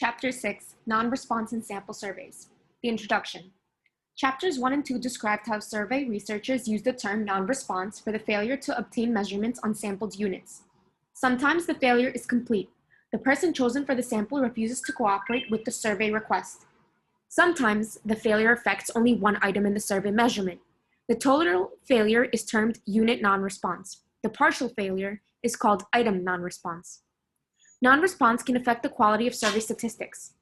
Chapter 6, Non-Response and Sample Surveys. The Introduction. Chapters 1 and 2 described how survey researchers use the term non-response for the failure to obtain measurements on sampled units. Sometimes the failure is complete. The person chosen for the sample refuses to cooperate with the survey request. Sometimes the failure affects only one item in the survey measurement. The total failure is termed unit non-response. The partial failure is called item non-response. Non-response can affect the quality of survey statistics.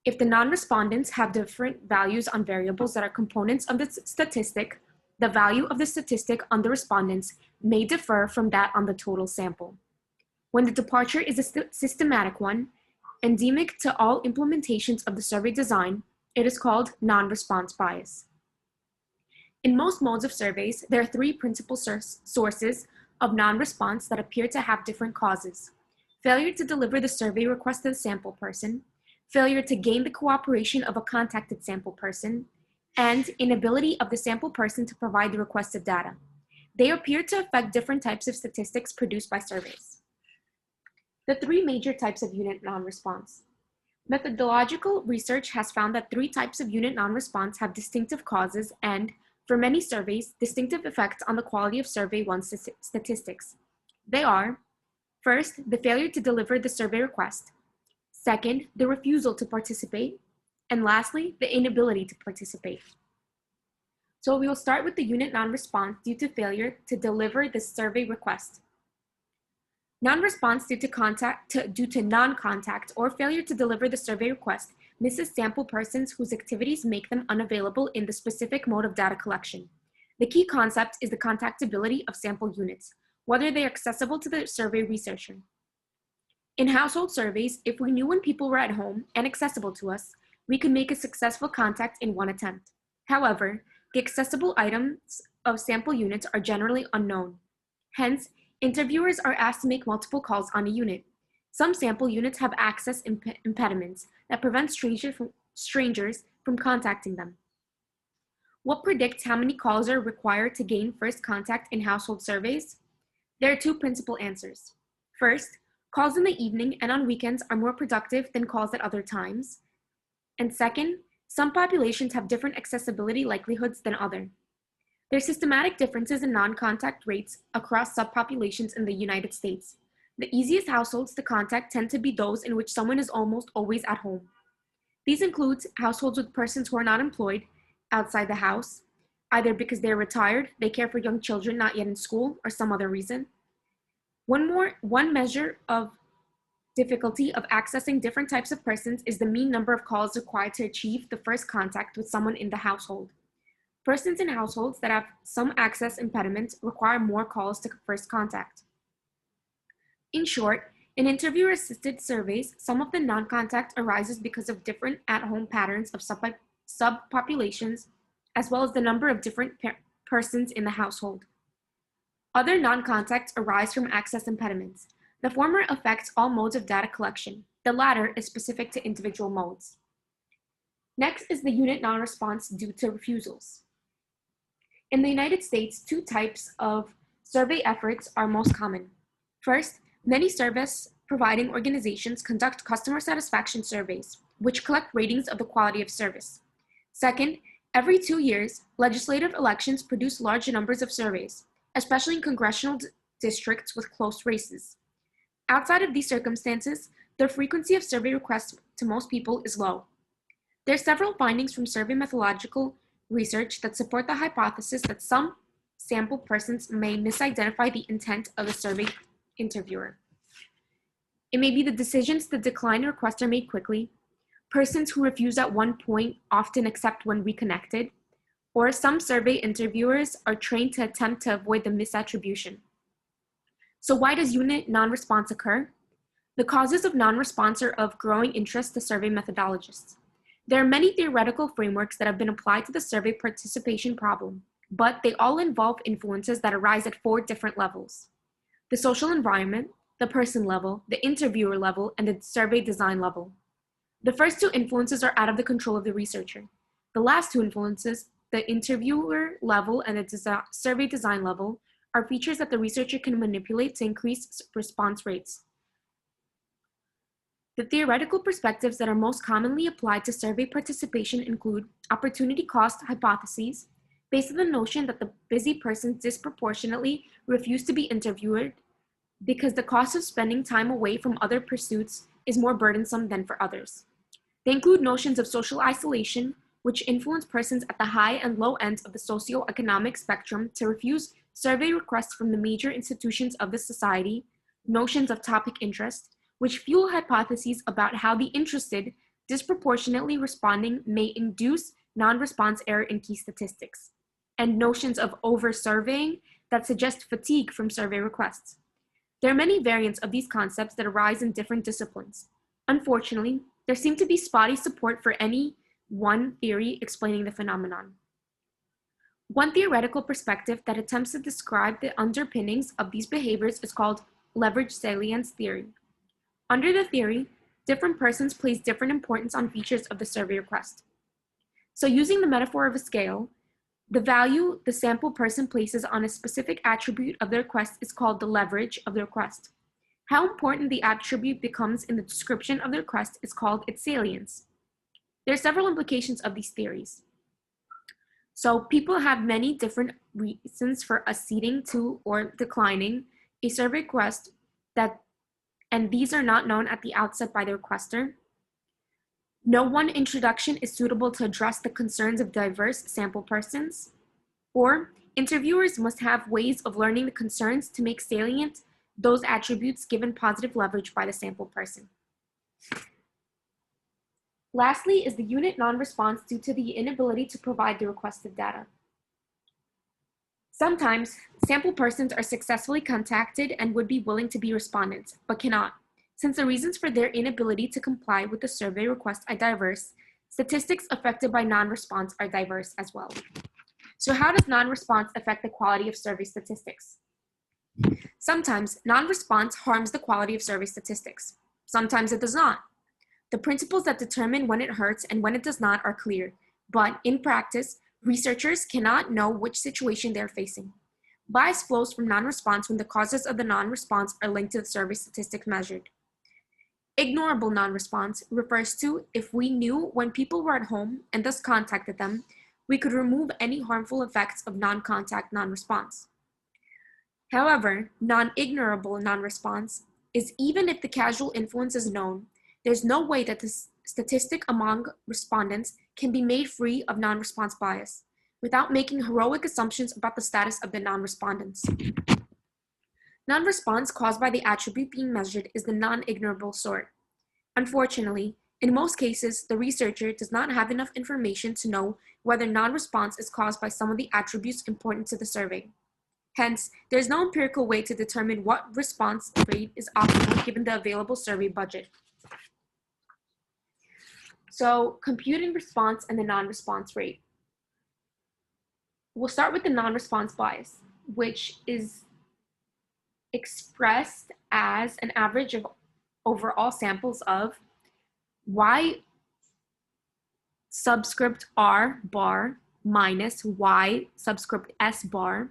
If the non-respondents have different values on variables that are components of the statistic, the value of the statistic on the respondents may differ from that on the total sample. When the departure is a systematic one, endemic to all implementations of the survey design, it is called non-response bias. In most modes of surveys, there are three principal sources of non-response that appear to have different causes: failure to deliver the survey request to the sample person, failure to gain the cooperation of a contacted sample person, and inability of the sample person to provide the requested data. They appear to affect different types of statistics produced by surveys. The three major types of unit non-response. Methodological research has found that three types of unit non-response have distinctive causes and, for many surveys, distinctive effects on the quality of survey 1 statistics. They are: first, the failure to deliver the survey request. Second, the refusal to participate. And lastly, the inability to participate. So we will start with the unit non-response due to failure to deliver the survey request. Non-response due to non-contact or failure to deliver the survey request misses sample persons whose activities make them unavailable in the specific mode of data collection. The key concept is the contactability of sample units, whether they are accessible to the survey researcher. In household surveys, if we knew when people were at home and accessible to us, we could make a successful contact in one attempt. However, the accessible items of sample units are generally unknown. Hence, interviewers are asked to make multiple calls on a unit. Some sample units have access impediments that prevent strangers from contacting them. What predicts how many calls are required to gain first contact in household surveys? There are two principal answers. First, calls in the evening and on weekends are more productive than calls at other times. And second, some populations have different accessibility likelihoods than others. There are systematic differences in non-contact rates across subpopulations in the United States. The easiest households to contact tend to be those in which someone is almost always at home. These include households with persons who are not employed outside the house, either because they are retired, they care for young children not yet in school, or some other reason. One measure of difficulty of accessing different types of persons is the mean number of calls required to achieve the first contact with someone in the household. Persons in households that have some access impediments require more calls to first contact. In short, in interviewer-assisted surveys, some of the non-contact arises because of different at-home patterns of subpopulations, as well as the number of different persons in the household. Other non-contacts arise from access impediments. The former affects all modes of data collection. The latter is specific to individual modes. Next is the unit non-response due to refusals. In the United States, two types of survey efforts are most common. First, many service-providing organizations conduct customer satisfaction surveys, which collect ratings of the quality of service. Second, every 2 years, legislative elections produce large numbers of surveys, especially in congressional districts with close races. Outside of these circumstances, the frequency of survey requests to most people is low. There are several findings from survey methodological research that support the hypothesis that some sample persons may misidentify the intent of the survey interviewer. It may be the decisions to decline a request are made quickly, persons who refuse at one point often accept when reconnected, or some survey interviewers are trained to attempt to avoid the misattribution. So why does unit non-response occur? The causes of non-response are of growing interest to survey methodologists. There are many theoretical frameworks that have been applied to the survey participation problem, but they all involve influences that arise at 4 different levels: the social environment, the person level, the interviewer level, and the survey design level. The first 2 influences are out of the control of the researcher. The last 2 influences, the interviewer level and the survey design level, are features that the researcher can manipulate to increase response rates. The theoretical perspectives that are most commonly applied to survey participation include opportunity cost hypotheses, based on the notion that the busy persons disproportionately refuse to be interviewed because the cost of spending time away from other pursuits is more burdensome than for others. They include notions of social isolation, which influence persons at the high and low ends of the socioeconomic spectrum to refuse survey requests from the major institutions of the society, notions of topic interest, which fuel hypotheses about how the interested disproportionately responding may induce non-response error in key statistics, and notions of over-surveying that suggest fatigue from survey requests. There are many variants of these concepts that arise in different disciplines. Unfortunately, there seems to be spotty support for any one theory explaining the phenomenon. One theoretical perspective that attempts to describe the underpinnings of these behaviors is called leverage salience theory. Under the theory, different persons place different importance on features of the survey request. So using the metaphor of a scale, the value the sample person places on a specific attribute of the request is called the leverage of the request. How important the attribute becomes in the description of the request is called its salience. There are several implications of these theories. So people have many different reasons for acceding to or declining a survey request and these are not known at the outset by the requester. No one introduction is suitable to address the concerns of diverse sample persons, or interviewers must have ways of learning the concerns to make salient those attributes given positive leverage by the sample person. Lastly is the unit non-response due to the inability to provide the requested data. Sometimes, sample persons are successfully contacted and would be willing to be respondents, but cannot. Since the reasons for their inability to comply with the survey request are diverse, statistics affected by non-response are diverse as well. So how does non-response affect the quality of survey statistics? Sometimes, non-response harms the quality of survey statistics. Sometimes it does not. The principles that determine when it hurts and when it does not are clear, but in practice, researchers cannot know which situation they're facing. Bias flows from non-response when the causes of the non-response are linked to the survey statistics measured. Ignorable non-response refers to if we knew when people were at home and thus contacted them, we could remove any harmful effects of non-contact non-response. However, non-ignorable non-response is even if the causal influence is known, there's no way that the statistic among respondents can be made free of non-response bias without making heroic assumptions about the status of the non-respondents. Non-response caused by the attribute being measured is the non-ignorable sort. Unfortunately, in most cases, the researcher does not have enough information to know whether non-response is caused by some of the attributes important to the survey. Hence, there is no empirical way to determine what response rate is optimal given the available survey budget. So, computing response and the non-response rate. We'll start with the non-response bias, which is expressed as an average of over all samples of y subscript r bar minus y subscript s bar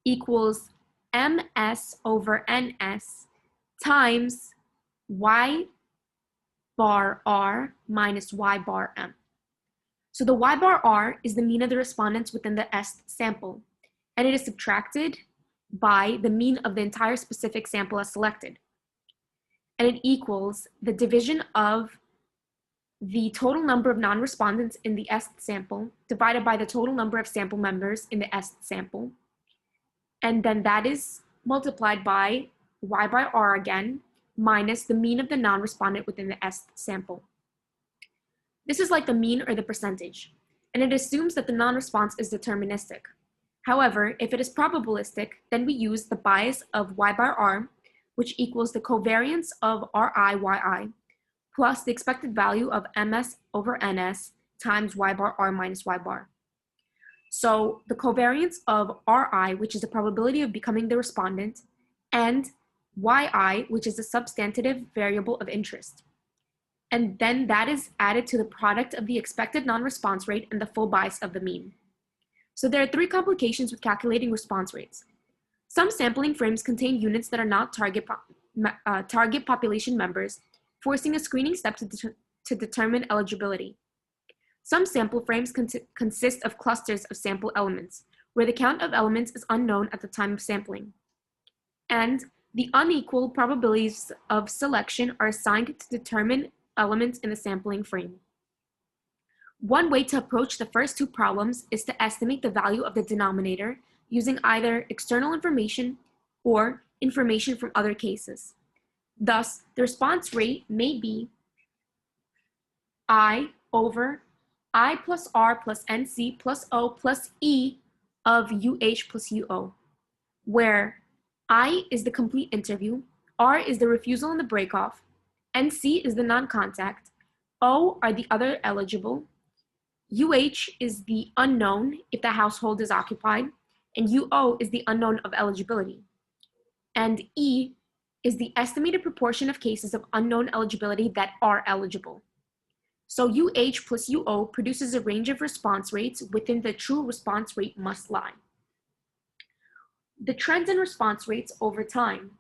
equals ms over ns times y bar r minus y bar m. So the y bar r is the mean of the respondents within the S sample, and it is subtracted by the mean of the entire specific sample as selected. And it equals the division of the total number of non-respondents in the S sample divided by the total number of sample members in the S sample. And then that is multiplied by y by r again, minus the mean of the non-respondent within the S sample. This is like the mean or the percentage, and it assumes that the non-response is deterministic. However, if it is probabilistic, then we use the bias of y by r, which equals the covariance of ri yi, plus the expected value of ms over ns times y bar r minus y bar. So the covariance of ri, which is the probability of becoming the respondent, and yi, which is the substantive variable of interest. And then that is added to the product of the expected non-response rate and the full bias of the mean. So there are three complications with calculating response rates. Some sampling frames contain units that are not target population members, forcing a screening step to determine eligibility. Some sample frames consist of clusters of sample elements, where the count of elements is unknown at the time of sampling. And the unequal probabilities of selection are assigned to determine elements in the sampling frame. One way to approach the first two problems is to estimate the value of the denominator using either external information or information from other cases. Thus, the response rate may be I over I plus R plus NC plus O plus E of UH plus UO, where I is the complete interview, R is the refusal and the break-off, NC is the non-contact, O are the other eligible, UH is the unknown if the household is occupied, and UO is the unknown of eligibility. And E is the estimated proportion of cases of unknown eligibility that are eligible. So UH plus UO produces a range of response rates within the true response rate must lie. The trends in response rates over time.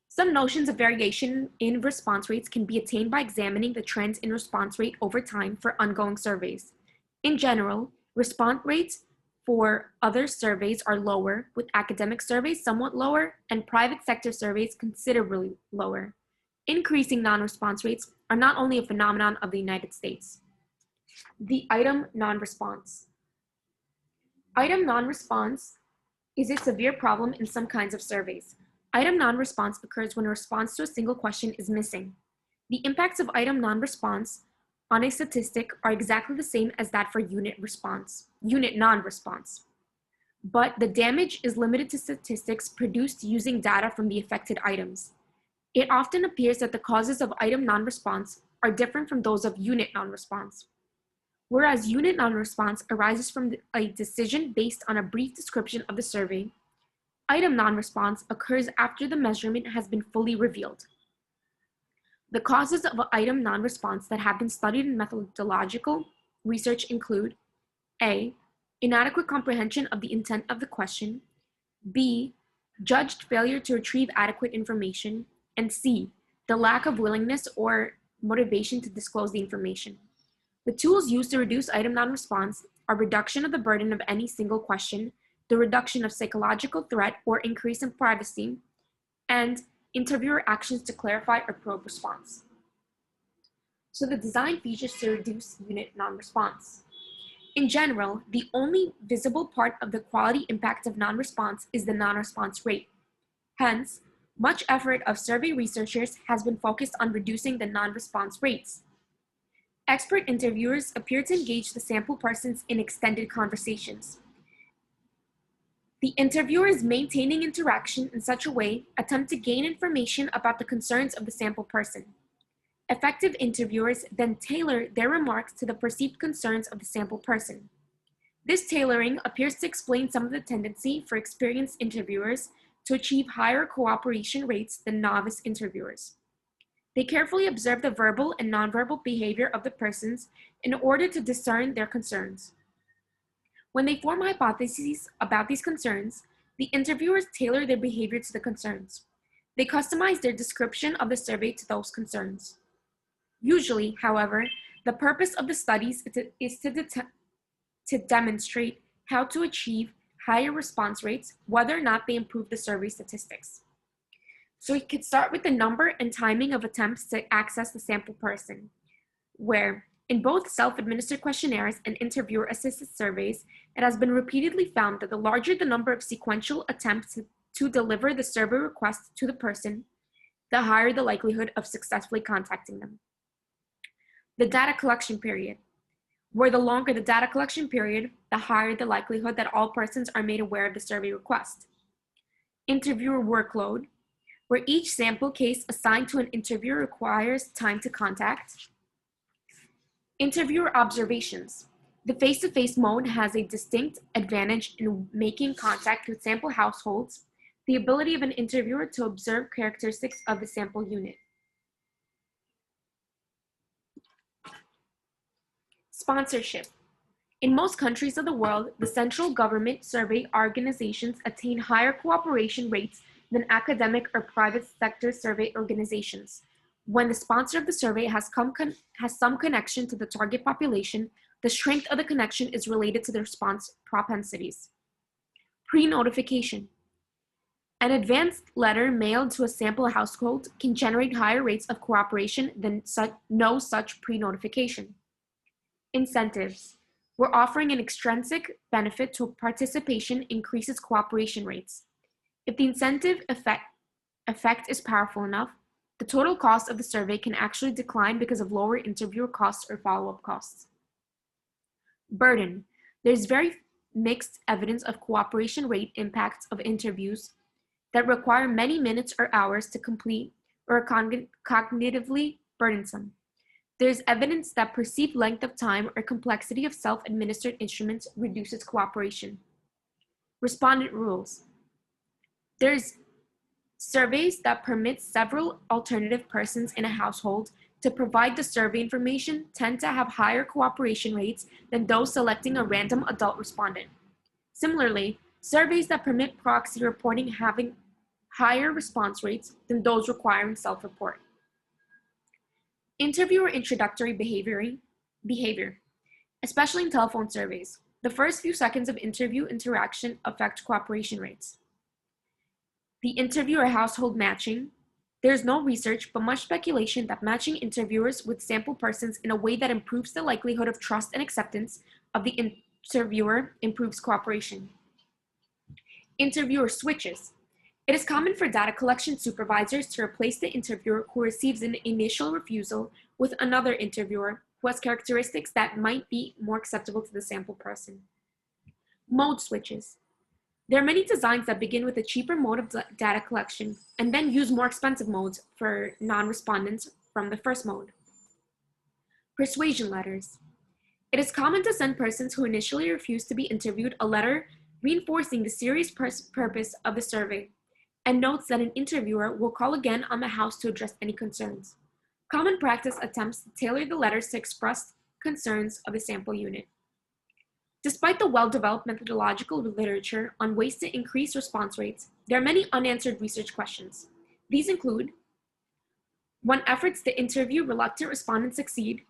Some notions of variation in response rates can be attained by examining the trends in response rate over time for ongoing surveys. In general, response rates for other surveys are lower, with academic surveys somewhat lower and private sector surveys considerably lower. Increasing non-response rates are not only a phenomenon of the United States. The item non-response. Item non-response is a severe problem in some kinds of surveys. Item non-response occurs when a response to a single question is missing. The impacts of item non-response on a statistic are exactly the same as that for unit non-response. But the damage is limited to statistics produced using data from the affected items. It often appears that the causes of item non-response are different from those of unit non-response. Whereas unit non-response arises from a decision based on a brief description of the survey, item non-response occurs after the measurement has been fully revealed. The causes of item non-response that have been studied in methodological research include A, inadequate comprehension of the intent of the question, B, judged failure to retrieve adequate information, and C, the lack of willingness or motivation to disclose the information. The tools used to reduce item non-response are reduction of the burden of any single question, the reduction of psychological threat or increase in privacy, and interviewer actions to clarify or probe response. So the design features to reduce unit non-response. In general, the only visible part of the quality impact of non-response is the non-response rate. Hence, much effort of survey researchers has been focused on reducing the non-response rates. Expert interviewers appear to engage the sample persons in extended conversations. The interviewers maintaining interaction in such a way attempt to gain information about the concerns of the sample person. Effective interviewers then tailor their remarks to the perceived concerns of the sample person. This tailoring appears to explain some of the tendency for experienced interviewers to achieve higher cooperation rates than novice interviewers. They carefully observe the verbal and nonverbal behavior of the persons in order to discern their concerns. When they form hypotheses about these concerns, the interviewers tailor their behavior to the concerns. They customize their description of the survey to those concerns. Usually, however, the purpose of the studies is to demonstrate how to achieve higher response rates, whether or not they improve the survey statistics. So we could start with the number and timing of attempts to access the sample person, where in both self-administered questionnaires and interviewer-assisted surveys, it has been repeatedly found that the larger the number of sequential attempts to deliver the survey request to the person, the higher the likelihood of successfully contacting them. The data collection period, where the longer the data collection period, the higher the likelihood that all persons are made aware of the survey request. Interviewer workload, where each sample case assigned to an interviewer requires time to contact. Interviewer observations. The face-to-face mode has a distinct advantage in making contact with sample households, the ability of an interviewer to observe characteristics of the sample unit. Sponsorship. In most countries of the world, the central government survey organizations attain higher cooperation rates than academic or private sector survey organizations. When the sponsor of the survey has some connection to the target population, the strength of the connection is related to the response propensities. Pre-notification. An advanced letter mailed to a sample household can generate higher rates of cooperation than no such pre-notification. Incentives. We're offering an extrinsic benefit to participation increases cooperation rates. If the incentive effect is powerful enough, the total cost of the survey can actually decline because of lower interviewer costs or follow-up costs. Burden. There's very mixed evidence of cooperation rate impacts of interviews that require many minutes or hours to complete or are cognitively burdensome. There's evidence that perceived length of time or complexity of self-administered instruments reduces cooperation. Respondent rules. There's surveys that permit several alternative persons in a household to provide the survey information tend to have higher cooperation rates than those selecting a random adult respondent. Similarly, surveys that permit proxy reporting having higher response rates than those requiring self-report. Interviewer introductory behavior, especially in telephone surveys. The first few seconds of interview interaction affect cooperation rates. The interviewer household matching. There's no research, but much speculation that matching interviewers with sample persons in a way that improves the likelihood of trust and acceptance of the interviewer improves cooperation. Interviewer switches. It is common for data collection supervisors to replace the interviewer who receives an initial refusal with another interviewer who has characteristics that might be more acceptable to the sample person. Mode switches. There are many designs that begin with a cheaper mode of data collection and then use more expensive modes for non-respondents from the first mode. Persuasion letters. It is common to send persons who initially refuse to be interviewed a letter reinforcing the serious purpose of the survey and notes that an interviewer will call again on the house to address any concerns. Common practice attempts to tailor the letters to express concerns of the sample unit. Despite the well-developed methodological literature on ways to increase response rates, there are many unanswered research questions. These include, when efforts to interview reluctant respondents succeed,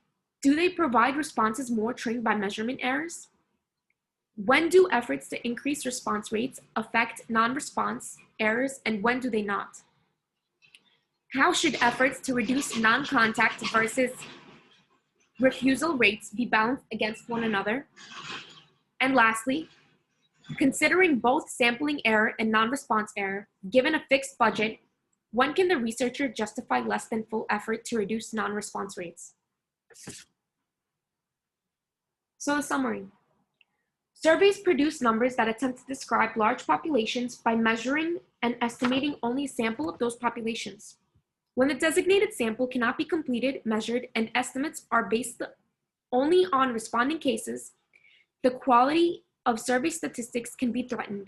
do they provide responses more trained by measurement errors? When do efforts to increase response rates affect non-response errors, and when do they not? How should efforts to reduce non-contact versus refusal rates be balanced against one another? And lastly, considering both sampling error and non-response error, given a fixed budget, when can the researcher justify less than full effort to reduce non-response rates? So the summary. Surveys produce numbers that attempt to describe large populations by measuring and estimating only a sample of those populations. When the designated sample cannot be completed, measured, and estimates are based only on responding cases, the quality of survey statistics can be threatened.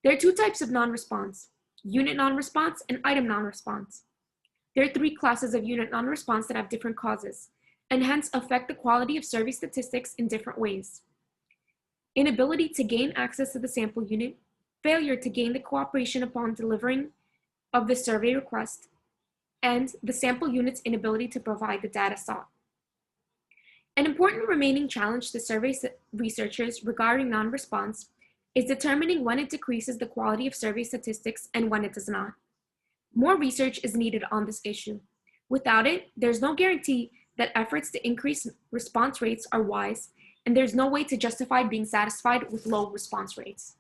There are two types of non-response: unit non-response and item non-response. There are three classes of unit non-response that have different causes, and hence affect the quality of survey statistics in different ways. Inability to gain access to the sample unit, failure to gain the cooperation upon delivering of the survey request, and the sample unit's inability to provide the data sought. An important remaining challenge to survey researchers regarding non-response is determining when it decreases the quality of survey statistics and when it does not. More research is needed on this issue. Without it, there's no guarantee that efforts to increase response rates are wise, and there's no way to justify being satisfied with low response rates.